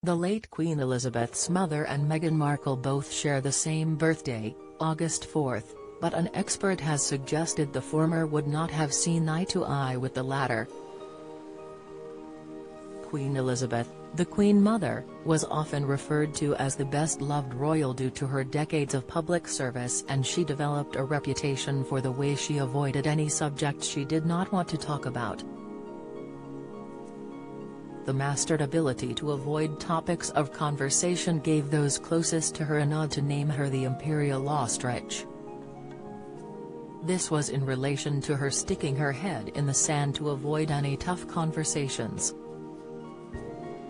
The late Queen Elizabeth's mother and Meghan Markle both share the same birthday, August 4, but an expert has suggested the former would not have seen eye to eye with the latter. Queen Elizabeth, the Queen Mother, was often referred to as the best-loved royal due to her decades of public service, and she developed a reputation for the way she avoided any subject she did not want to talk about. The mastered ability to avoid topics of conversation gave those closest to her a nod to name her the Imperial Ostrich. This was in relation to her sticking her head in the sand to avoid any tough conversations.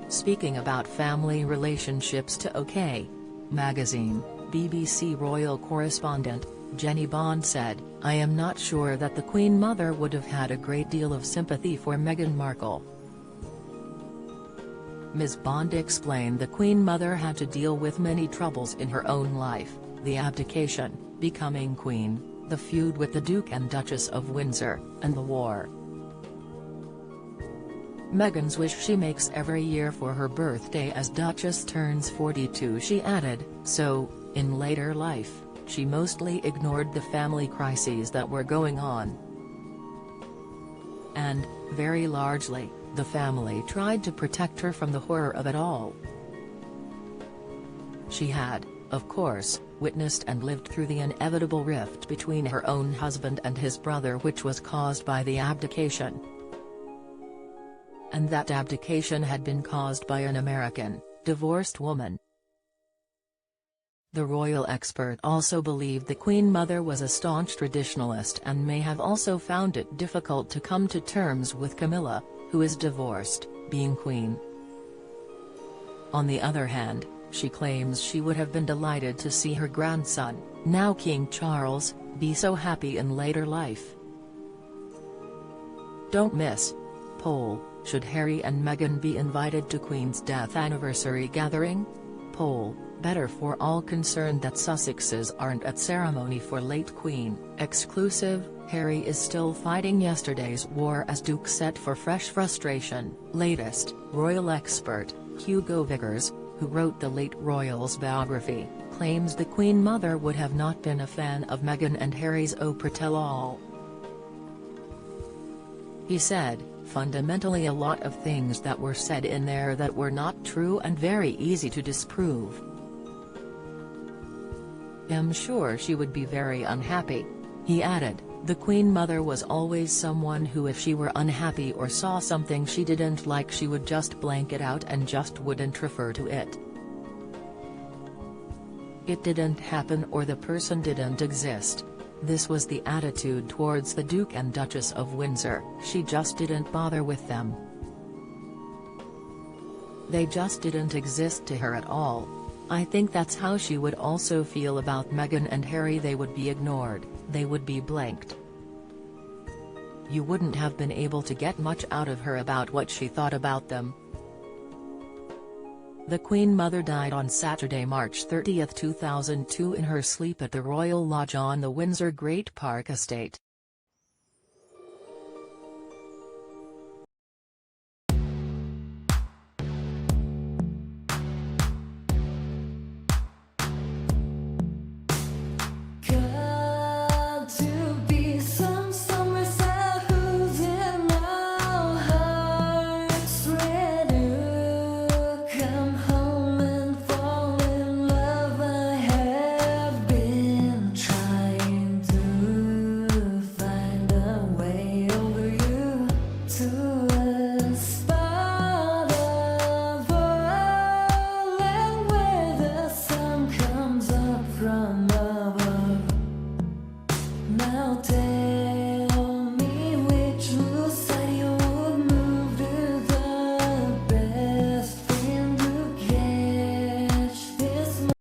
Speaking about family relationships to OK! Magazine, BBC royal correspondent, Jenny Bond said, "I am not sure that the Queen Mother would have had a great deal of sympathy for Meghan Markle." Ms. Bond explained the Queen Mother had to deal with many troubles in her own life: the abdication, becoming Queen, the feud with the Duke and Duchess of Windsor, and the war. Meghan's wish she makes every year for her birthday as Duchess turns 42. She added, so, in later life, she mostly ignored the family crises that were going on. And, very largely, the family tried to protect her from the horror of it all. She had, of course, witnessed and lived through the inevitable rift between her own husband and his brother, which was caused by the abdication. And that abdication had been caused by an American, divorced woman. The royal expert also believed the Queen Mother was a staunch traditionalist and may have also found it difficult to come to terms with Camilla, who is divorced, being Queen. On the other hand, she claims she would have been delighted to see her grandson, now King Charles, be so happy in later life. Don't miss. Poll: should Harry and Meghan be invited to Queen's death anniversary gathering? Poll: better for all concerned that Sussexes aren't at ceremony for late Queen. Exclusive: Harry is still fighting yesterday's war as Duke set for fresh frustration. Latest: royal expert, Hugo Vickers, who wrote the late royal's biography, claims the Queen Mother would have not been a fan of Meghan and Harry's Oprah tell-all. He said, fundamentally a lot of things that were said in there that were not true and very easy to disprove. I'm sure she would be very unhappy. He added, the Queen Mother was always someone who, if she were unhappy or saw something she didn't like, she would just blank it out and just wouldn't refer to it. It didn't happen or the person didn't exist. This was the attitude towards the Duke and Duchess of Windsor. She just didn't bother with them. They just didn't exist to her at all. I think that's how she would also feel about Meghan and Harry. They would be ignored, they would be blanked. You wouldn't have been able to get much out of her about what she thought about them. The Queen Mother died on Saturday, March 30, 2002 in her sleep at the Royal Lodge on the Windsor Great Park Estate. Now take